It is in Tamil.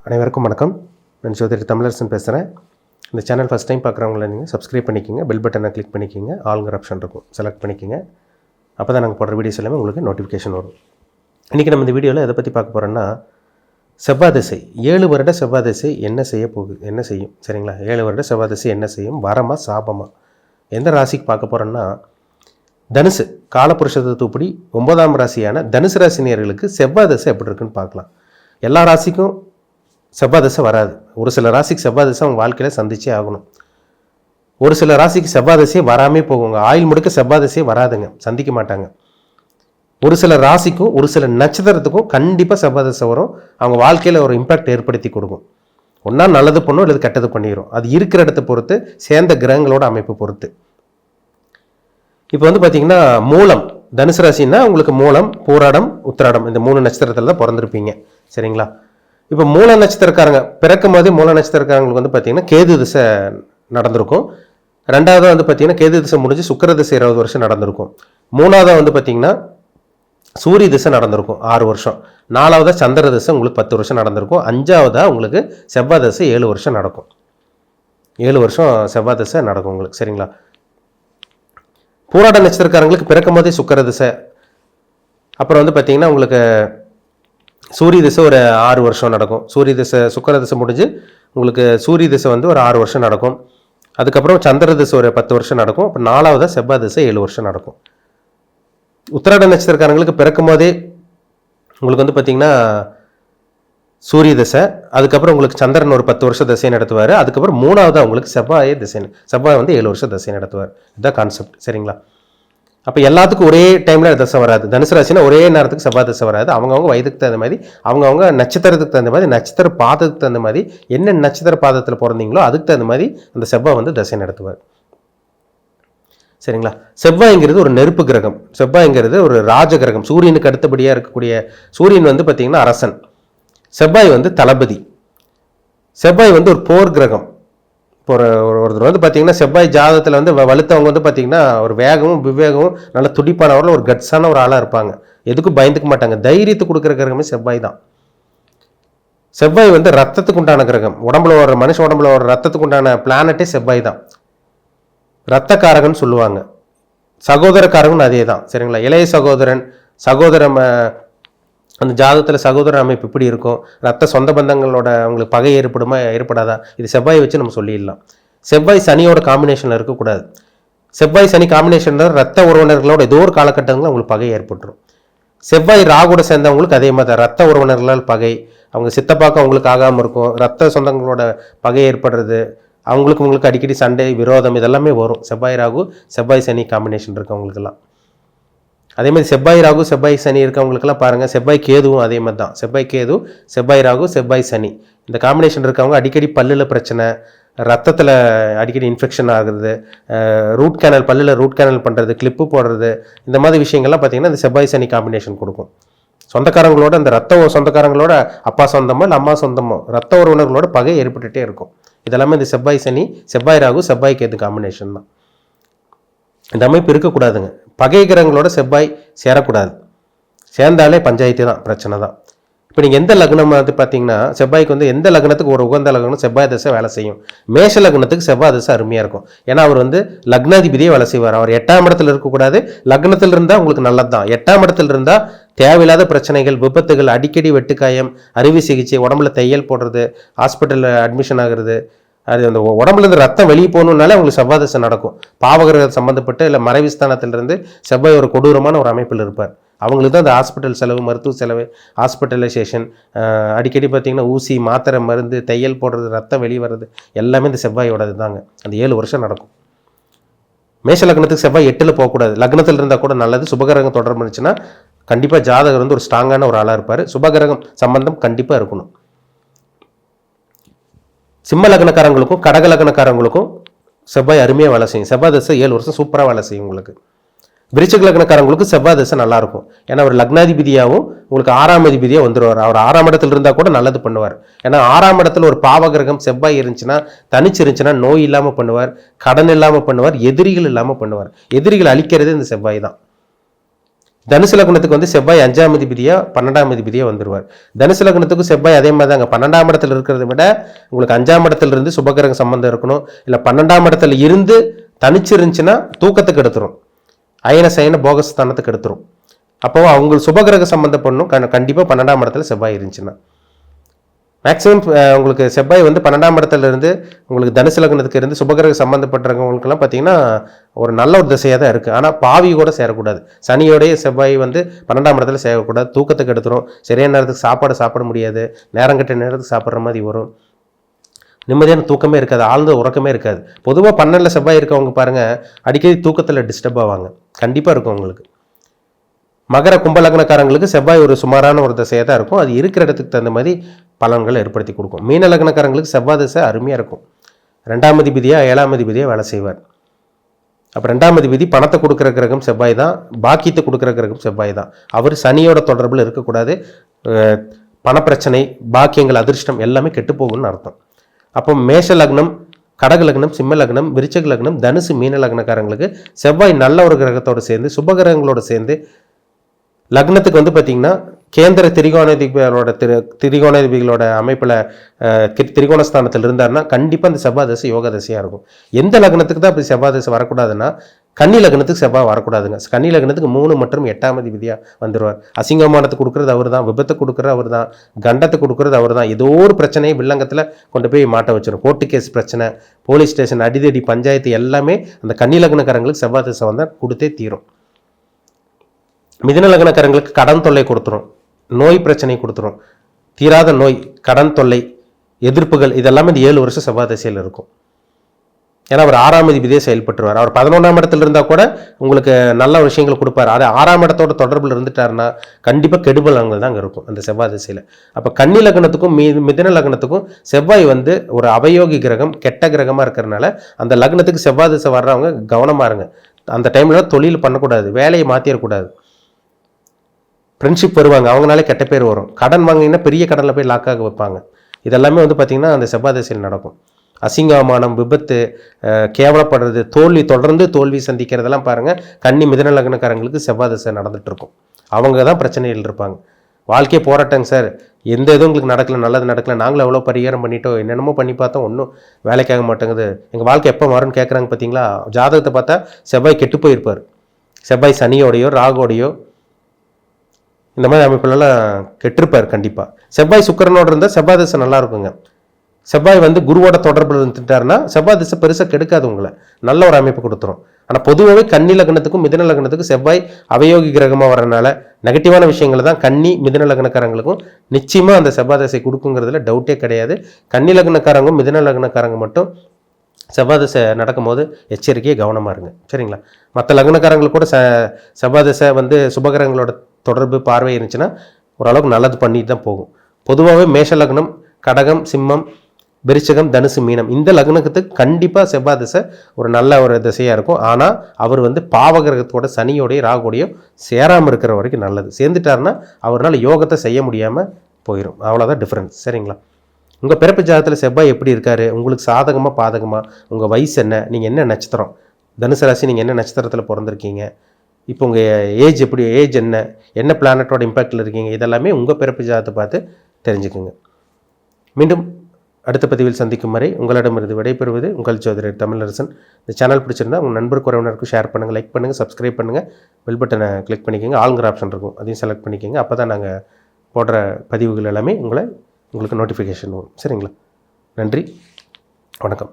அனைவருக்கும் வணக்கம். நான் ஜோதிடர் தமிழரசன் பேசுகிறேன். இந்த சேனல் ஃபஸ்ட் டைம் பார்க்குறவங்கள நீங்கள் சப்ஸ்கிரைப் பண்ணிக்கோங்க, பெல் பட்டனை கிளிக் பண்ணிக்கோங்க, ஆளுங்கிற ஆப்ஷன் இருக்கும் செலக்ட் பண்ணிக்கோங்க. அப்போ தான் நாங்கள் போடுற வீடியோஸ் எல்லாமே உங்களுக்கு நோட்டிஃபிகேஷன் வரும். இன்றைக்கி நம்ம இந்த வீடியோவில் எதை பற்றி பார்க்க போகிறோன்னா, செவ்வாய் திசை 7 வருட செவ்வாய் திசை என்ன செய்யும் சரிங்களா? 7 வருட செவ்வாய் திசை என்ன செய்யும், வரமா சாபமா, எந்த ராசிக்கு பார்க்க போகிறோன்னா தனுசு. காலபுருஷ தத்துவப்படி 9ஆம் ராசியான தனுசு ராசினியர்களுக்கு செவ்வாய் திசை எப்படி இருக்குன்னு பார்க்கலாம். எல்லா ராசிக்கும் செவ்வாய் திசை வராது. ஒரு சில ராசிக்கு செவ்வாய் திசை அவங்க வாழ்க்கையில் சந்திச்சே ஆகணும். ஒரு சில ராசிக்கு செவ்வாய் திசையே வராமே போகுங்க. ஆயுள் முழுக்க செவ்வாய் திசையே வராதுங்க, சந்திக்க மாட்டாங்க. ஒரு சில ராசிக்கும் ஒரு சில நட்சத்திரத்துக்கும் கண்டிப்பாக செவ்வாய் திசை வரும். அவங்க வாழ்க்கையில் ஒரு இம்பாக்ட் ஏற்படுத்தி கொடுக்கும். ஒன்றா நல்லது பண்ணும் இல்லை கெட்டது பண்ணிடும். அது இருக்கிற இடத்தை பொறுத்து, சேர்ந்த கிரகங்களோட அமைப்பு பொறுத்து. இப்போ பார்த்திங்கன்னா மூலம் தனுசு ராசின்னா உங்களுக்கு மூலம், பூராடம், உத்திராடம் இந்த 3 நட்சத்திரத்தில் தான் பிறந்திருப்பீங்க சரிங்களா? இப்போ மூல நட்சத்திரக்காரங்க பிறக்கும் போதே மூல நட்சத்திரக்காரங்களுக்கு பார்த்திங்கன்னா கேது திசை நடந்திருக்கும். ரெண்டாவதாக பார்த்திங்கன்னா கேது திசை முடிஞ்சு சுக்கிர திசை 20 வருஷம் நடந்திருக்கும். மூணாவதாக பார்த்திங்கன்னா சூரிய திசை நடந்திருக்கும் 6 வருஷம். நாலாவதாக சந்திர திசை உங்களுக்கு 10 வருஷம் நடந்திருக்கும். அஞ்சாவதாக உங்களுக்கு செவ்வாய் திசை 7 வருஷம் நடக்கும். 7 வருஷம் செவ்வாய் திசை நடக்கும் உங்களுக்கு சரிங்களா? பூராட நட்சத்திரக்காரங்களுக்கு பிறக்கும் போதே சுக்கிர திசை. அப்புறம் பார்த்திங்கன்னா உங்களுக்கு சூரிய திசை ஒரு 6 வருஷம் நடக்கும். சூரிய திசை சுக்கிர திசை முடிஞ்சு உங்களுக்கு சூரிய திசை ஒரு 6 வருஷம் நடக்கும். அதுக்கப்புறம் சந்திர திசை ஒரு 10 வருஷம் நடக்கும். அப்புறம் நாலாவதாக செவ்வாய் திசை 7 வருஷம் நடக்கும். உத்திராட நட்சத்திரக்காரங்களுக்கு பிறக்கும் போதே உங்களுக்கு பார்த்திங்கன்னா சூரிய திசை, அதுக்கப்புறம் உங்களுக்கு சந்திரன் ஒரு 10 வருஷம் திசை நடத்துவார். அதுக்கப்புறம் மூணாவதாக உங்களுக்கு செவ்வாய் 7 வருஷம் திசை நடத்துவார். இதுதான் கான்செப்ட் சரிங்களா? அப்போ எல்லாத்துக்கும் ஒரே டைமில் திசை வராது. தனுசு ராசினா ஒரே நேரத்துக்கு செவ்வாய் திசை வராது. அவங்கவுங்க வயதுக்கு தகுந்த மாதிரி, அவங்கவுங்க நட்சத்திரத்துக்கு தகுந்த மாதிரி, நட்சத்திர பாதத்துக்கு தகுந்த மாதிரி, என்ன நட்சத்திர பாதத்தில் பிறந்தீங்களோ அதுக்கு தகுந்த மாதிரி அந்த செவ்வாய் திசை நடத்துவார் சரிங்களா? செவ்வாய்ங்கிறது ஒரு நெருப்பு கிரகம். செவ்வாய்ங்கிறது ஒரு ராஜ கிரகம். சூரியனுக்கு அடுத்தபடியாக இருக்கக்கூடிய சூரியன் பார்த்திங்கன்னா அரசன். செவ்வாய் தளபதி. செவ்வாய் ஒரு போர் கிரகம். இப்போ ஒருத்தர் பார்த்திங்கன்னா செவ்வாய் ஜாதகத்தில் வலுத்தவங்க பார்த்திங்கன்னா ஒரு வேகமும் விவேகமும் நல்ல துடிப்பானவர்கள், ஒரு கட்ஸான ஒரு ஆளாக இருப்பாங்க. எதுக்கும் பயந்துக்க மாட்டாங்க. தைரியத்தை கொடுக்குற கிரகமே செவ்வாய் தான். செவ்வாய் ரத்தத்துக்கு உண்டான கிரகம். உடம்புல ஒரு மனுஷ உடம்புல ஒரு ரத்தத்துக்கு உண்டான பிளானட்டே செவ்வாய் தான். ரத்தக்காரகன் சொல்லுவாங்க. சகோதரக்காரகன் அதே தான் சரிங்களா? இளைய சகோதரன் அந்த ஜாதகத்தில் சகோதர அமைப்பு இப்படி இருக்கும். ரத்த சொந்த பந்தங்களோட அவங்களுக்கு பகை ஏற்படுமா ஏற்படாதா, இது செவ்வாயை வச்சு நம்ம சொல்லிடலாம். செவ்வாய் சனியோட காம்பினேஷனில் இருக்கக்கூடாது. செவ்வாய் சனி காம்பினேஷன் ரத்த உறவினர்களோட ஏதோ ஒரு காலகட்டங்களில் அவங்களுக்கு பகை ஏற்பட்டுரும். செவ்வாய் ராகுட சேர்ந்தவங்களுக்கு அதே மாதிரி தான். ரத்த உறவினர்களால் பகை, அவங்க சித்தப்பாக்க அவங்களுக்கு ஆகாமல் இருக்கும். ரத்த சொந்தங்களோட பகை ஏற்படுறது, அவங்களுக்கு அடிக்கடி சண்டை விரோதம் இதெல்லாமே வரும். செவ்வாய் ராகு செவ்வாய் சனி காம்பினேஷன் இருக்கவங்களுக்கெல்லாம். அதே மாதிரி செவ்வாய் ராகு செவ்வாய் சனி இருக்கவங்களுக்கெல்லாம் பாருங்கள். செவ்வாய் கேதுவும் அதே மாதிரி தான். செவ்வாய் கேது, செவ்வாய் ராகு, செவ்வாய் சனி இந்த காம்பினேஷன் இருக்கவங்க அடிக்கடி பல்லில் பிரச்சனை, ரத்தத்தில் அடிக்கடி இன்ஃபெக்ஷன் ஆகுறது, பல்லில் ரூட் கேனல் பண்ணுறது, கிளிப்பு போடுறது, இந்த மாதிரி விஷயங்கள்லாம் பார்த்திங்கன்னா இந்த செவ்வாய் சனி காம்பினேஷன் கொடுக்கும். சொந்தக்காரங்களோட அந்த சொந்தக்காரங்களோட அப்பா சொந்தமோ இல்லை அம்மா சொந்தமோ ரத்த உறவினர்களோட பகை ஏற்பட்டுகிட்டே இருக்கும். இதெல்லாமே இந்த செவ்வாய் சனி, செவ்வாய் ராகு, செவ்வாய் கேது காம்பினேஷன் தான். இந்த அமைப்பு இருக்கக்கூடாதுங்க. பகை கிரகங்களோட செவ்வாய் சேரக்கூடாது. சேர்ந்தாலே பஞ்சாயத்து தான், பிரச்சனை தான். இப்போ நீங்கள் எந்த லக்னம் பார்த்தீங்கன்னா செவ்வாய்க்கு எந்த லக்னத்துக்கு ஒரு உகந்த லக்னம் செவ்வாய் திசை வேலை செய்யும். மேஷ லக்னத்துக்கு செவ்வாய் திசை அருமையாக இருக்கும். ஏன்னா அவர் லக்னாதிபதியே வேலை செய்வார். அவர் 8ஆம் இடத்துல இருக்கக்கூடாது. லக்னத்தில் இருந்தால் உங்களுக்கு நல்லது தான். 8ஆம் இடத்துல இருந்தால் தேவையில்லாத பிரச்சனைகள், விபத்துகள், அடிக்கடி வெட்டுக்காயம், அறுவை சிகிச்சை, உடம்புல தையல் போடுறது, ஹாஸ்பிட்டலில் அட்மிஷன் ஆகுறது, அது அந்த உடம்புலேருந்து ரத்தம் வெளியே போகணுன்னாலே அவங்களுக்கு செவ்வாய் திசை நடக்கும். பாவகிரக சம்மந்தப்பட்டு இல்லை மறைவிஸ்தானத்திலிருந்து செவ்வாய் ஒரு கொடூரமான ஒரு அமைப்பில் இருப்பார். அவங்களுக்கு தான் அந்த ஹாஸ்பிட்டல் செலவு, மருத்துவ செலவு, ஹாஸ்பிட்டலைசேஷன், அடிக்கடி பார்த்திங்கன்னா ஊசி, மாத்திரை, மருந்து, தையல் போடுறது, ரத்தம் வெளியே வர்றது எல்லாமே இந்த செவ்வாயோடது தாங்க. அந்த 7 வருஷம் நடக்கும். மேஷ லக்னத்துக்கு செவ்வாய் 8ல் போகக்கூடாது. லக்னத்தில் இருந்தால் கூட நல்லது. சுபகிரகம் தொடர்பு இருந்துச்சுன்னா கண்டிப்பாக ஜாதகர் ஒரு ஸ்ட்ராங்கான ஒரு ஆளாக இருப்பார். சுபகிரகம் சம்பந்தம் கண்டிப்பாக இருக்கணும். சிம்ம லக்னக்காரங்களுக்கும் கடக லக்னக்காரங்களுக்கும் செவ்வாய் அருமையாக வேலை செய்யும். செவ்வாய் திசை 7 வருஷம் சூப்பராக வேலை செய்யும் உங்களுக்கு. விருச்சிக லக்னக்காரங்களுக்கு செவ்வாய் திசை நல்லாயிருக்கும். ஏன்னா அவர் லக்னாதிபதியாகவும் உங்களுக்கு 6ஆம் அதிபதியாக வந்துடுவார். அவர் 6ஆம் இடத்துல இருந்தால் கூட நல்லது பண்ணுவார். ஏன்னா 6ஆம் இடத்துல ஒரு பாவகிரகம் செவ்வாய் இருந்துச்சுன்னா, தனிச்சிருந்துச்சுன்னா நோய் இல்லாமல் பண்ணுவார், கடன் இல்லாமல் பண்ணுவார், எதிரிகள் இல்லாமல் பண்ணுவார். எதிரிகள் அழிக்கிறது இந்த செவ்வாய் தான். தனுசு லக்னத்துக்கு வந்து செவ்வாய் 5ஆம் அதிபதியா 12ஆம் அதிபதியா வந்துருவார். தனுசு லக்னத்துக்கு செவ்வாய் அதே மாதிரி தாங்க 12ஆம் இடத்துல இருக்கிறத விட உங்களுக்கு 5ஆம் இடத்துல இருந்து சுபகிரக சம்பந்தம் இருக்கணும். இல்லை 12ஆம் இடத்துல இருந்து தனிச்சு இருந்துச்சுன்னா தூக்கத்துக்கு எடுத்துரும், அயன சயன போகஸ்தானத்துக்கு எடுத்துரும். அப்போ அவங்க சுபகிரக சம்பந்தம் பண்ணும் கண்டிப்பாக 12ஆம் இடத்துல செவ்வாய் இருந்துச்சுன்னா. மேக்ஸிமம் உங்களுக்கு செவ்வாய் வந்து 12ஆம் இடத்துல இருந்து உங்களுக்கு தனுசு லக்னத்துக்கு இருந்து சுபகிரக சம்மந்தப்பட்டவங்களுக்கெல்லாம் பார்த்தீங்கன்னா ஒரு நல்ல ஒரு திசையாக தான் இருக்குது. ஆனால் பாவி கூட சேரக்கூடாது. சனியோடைய செவ்வாய் வந்து 12ஆம் இடத்துல சேரக்கூடாது, தூக்கத்துக்கு எடுத்துரும், சரியான நேரத்துக்கு சாப்பாட முடியாது, நேரம் கட்ட நேரத்துக்கு சாப்பிட்ற மாதிரி வரும், நிம்மதியான தூக்கமே இருக்காது, ஆழ்ந்த உறக்கமே இருக்காது. பொதுவாக 12ல் செவ்வாய் இருக்கவங்க பாருங்கள் அடிக்கடி தூக்கத்தில் டிஸ்டர்ப் ஆவாங்க, கண்டிப்பாக இருக்கும் உங்களுக்கு. மகர கும்பலக்னக்காரங்களுக்கு செவ்வாய் ஒரு சுமாரான ஒரு திசையாக தான் இருக்கும். அது இருக்கிற இடத்துக்கு தகுந்த மாதிரி பலன்களை ஏற்படுத்தி கொடுக்கும். மீன லக்னக்காரங்களுக்கு செவ்வாய் திசை அருமையாக இருக்கும். 2ஆம் அதிபதியாக 7ஆம் அதிபதியாக வேலை செய்வார். அப்போ 2ஆம் அதிபதி பணத்தை கொடுக்குற கிரகம் செவ்வாய் தான், பாக்கியத்தை கொடுக்குற கிரகம் செவ்வாய் தான். அவர் சனியோட தொடர்பில் இருக்கக்கூடாது. பணப்பிரச்சனை, பாக்கியங்கள், அதிர்ஷ்டம் எல்லாமே கெட்டு போகும்னு அர்த்தம். அப்போ மேஷ லக்னம், கடக லக்னம், சிம்ம லக்னம், விருச்சக லக்னம், தனுசு, மீன லக்னக்காரங்களுக்கு செவ்வாய் நல்ல ஒரு கிரகத்தோடு சேர்ந்து சுபகிரகங்களோடு சேர்ந்து லக்னத்துக்கு வந்து பார்த்தீங்கன்னா கேந்திர திரிகோணாதிபதிகளோட அமைப்பில் திரிகோணஸ்தானத்தில் இருந்தார்னா கண்டிப்பாக அந்த செவ்வாய் தசை யோக தசையாக இருக்கும். எந்த லக்னத்துக்கு தான் அப்படி செவ்வாய் தசை வரக்கூடாதுன்னா கன்னி லக்னத்துக்கு செவ்வாய் வரக்கூடாதுங்க. கன்னி லக்னத்துக்கு 3 மற்றும் 8ஆம் அதிபதியாக வந்துடுவார். அசிங்கமானத்தை கொடுக்குறது அவர் தான், விபத்தை கொடுக்குறது அவர் தான், கண்டத்தை கொடுக்குறது அவர் தான். ஏதோ ஒரு பிரச்சனையை வில்லங்கத்தில் கொண்டு போய் மாட்ட வச்சிடும். கோர்ட்டு கேஸ் பிரச்சனை, போலீஸ் ஸ்டேஷன், அடிதடி, பஞ்சாயத்து எல்லாமே அந்த கன்னி லக்னக்காரங்களுக்கு செவ்வாய் தசை வந்தால் கொடுத்தே தீரும். மிதுன லக்னக்காரங்களுக்கு கடன் தொல்லை கொடுத்துரும், நோய் பிரச்சனை கொடுத்துரும், தீராத நோய், கடன் தொல்லை, எதிர்ப்புகள், இதெல்லாமே இந்த 7 வருஷம் செவ்வாய் திசையில் இருக்கும். ஏன்னா அவர் 6ஆம் அதிபதியே செயல்பட்டுருவார். அவர் 11ஆம் இடத்துல இருந்தால் கூட உங்களுக்கு நல்ல விஷயங்கள் கொடுப்பார். அது 6ஆம் இடத்தோட தொடர்பில் இருந்துட்டாருன்னா கண்டிப்பாக கெடுபலங்கள் தான் அங்கே இருக்கும் அந்த செவ்வாய் திசையில். அப்போ கன்னி லக்னத்துக்கும் மிதுன லக்னத்துக்கும் செவ்வாய் வந்து ஒரு அவயோகி கிரகம், கெட்ட கிரகமாக இருக்கிறதுனால அந்த லக்னத்துக்கு செவ்வாய் திசை வர்றவங்க கவனமாக இருங்க. அந்த டைமில் தொழில் பண்ணக்கூடாது, வேலையை மாற்றிடக்கூடாது. ஃப்ரெண்ட்ஷிப் வருவாங்க, அவங்களாலே கெட்ட பேர் வரும். கடன் வாங்கினா பெரிய கடனில் போய் லாக்காக வைப்பாங்க. இதெல்லாமே வந்து பார்த்திங்கன்னா அந்த செவ்வாய் திசையில் நடக்கும். அசிங்கமானம், விபத்து, கேவலப்படுறது, தொடர்ந்து தோல்வி சந்திக்கிறதெல்லாம் பாருங்கள் கன்னி மிதுன லக்னக்காரங்களுக்கு செவ்வாய் திசை நடந்துகிட்டு இருக்கும். அவங்க தான் பிரச்சனைகள் இருப்பாங்க. வாழ்க்கையே போராட்டங்க சார், எந்த இதுவும் உங்களுக்கு நடக்கல, நல்லது நடக்கல, நாங்களும் எவ்வளோ பரிகாரம் பண்ணிட்டோம், என்னென்னமோ பண்ணி பார்த்தோம், ஒன்றும் வேலைக்காக மாட்டேங்குது, எங்கள் வாழ்க்கை எப்போ மாறும்னு கேட்குறாங்க. பார்த்தீங்களா, ஜாதகத்தை பார்த்தா செவ்வாய் கெட்டு போயிருப்பார். செவ்வாய் சனியோடையோ ராகோடையோ இந்த மாதிரி அமைப்புலலாம் கெட்டிருப்பார் கண்டிப்பாக. செவ்வாய் சுக்கிரனோடு இருந்தால் செவ்வாய் திசை நல்லா இருக்குங்க. செவ்வாய் வந்து குருவோட தொடர்பில் இருந்துட்டாருன்னா செவ்வாய் திசை பெருசாக கெடுக்காது, உங்களை நல்ல ஒரு அமைப்பு கொடுத்துரும். ஆனால் பொதுவாகவே கன்னி லக்னத்துக்கும் மிதுன லக்னத்துக்கும் செவ்வாய் அவயோகி கிரகமாக வரனால நெகட்டிவான விஷயங்களை தான் கன்னி மிதுன லக்னக்காரங்களுக்கும் நிச்சயமாக அந்த செவ்வாய் திசை கொடுக்குங்கிறதுல டவுட்டே கிடையாது. கன்னி லக்னக்காரங்க மிதுன லக்னக்காரங்க மட்டும் செவ்வாய் திசை நடக்கும்போது எச்சரிக்கையே கவனமாக இருங்க, சரிங்களா. மற்ற லக்னக்காரங்களுக்கு கூட செவ்வாய் திசை வந்து சுபகிரகங்களோட தொடர்பு பார்வை இருந்துச்சுன்னா ஓரளவுக்கு நல்லது பண்ணிட்டு தான் போகும். பொதுவாகவே மேஷ லக்னம், கடகம், சிம்மம், விருச்சிகம், தனுசு, மீனம் இந்த லக்னத்துக்கு கண்டிப்பாக செவ்வாய் திசை ஒரு நல்ல ஒரு திசையாக இருக்கும். ஆனால் அவர் வந்து பாவகிரகத்தோட சனியோடைய ராகுடைய சேராமல் இருக்கிற வரைக்கும் நல்லது. சேர்ந்துட்டாருன்னா அவரால் யோகத்தை செய்ய முடியாமல் போயிடும். அவ்வளோதான் டிஃப்ரென்ஸ், சரிங்களா. உங்கள் பிறப்பு ஜாதகத்தில் செவ்வாய் எப்படி இருக்காரு, உங்களுக்கு சாதகமாக பாதகமாக, உங்கள் வயசு என்ன, நீங்கள் என்ன நட்சத்திரம், தனுசு ராசி நீங்கள் என்ன நட்சத்திரத்தில் பிறந்திருக்கீங்க, இப்போ உங்கள் ஏஜ் எப்படி, ஏஜ் என்ன பிளானட்டோட இம்பேக்டில் இருக்கீங்க, இதெல்லாமே உங்கள் பிறப்பு ஜாதகத்தை பார்த்து தெரிஞ்சுக்குங்க. மீண்டும் அடுத்த பதிவில் சந்திக்கும் வரை உங்களிடமிருந்து விடைபெறுவது உங்கள் ஜோதிடர் தமிழரசன். இந்த சேனல் பிடிச்சிருந்தா உங்கள் நண்பருக்கு உறவினருக்கும் ஷேர் பண்ணுங்கள், லைக் பண்ணுங்கள், சப்ஸ்கிரைப் பண்ணுங்கள், பெல் பட்டனை கிளிக் பண்ணிக்கோங்க, ஆளுங்கிற ஆப்ஷன் இருக்கும் அதையும் செலக்ட் பண்ணிக்கோங்க. அப்போ தான் நாங்கள் போடுற பதிவுகள் எல்லாமே உங்களுக்கு நோட்டிஃபிகேஷன் வரும், சரிங்களா. நன்றி, வணக்கம்.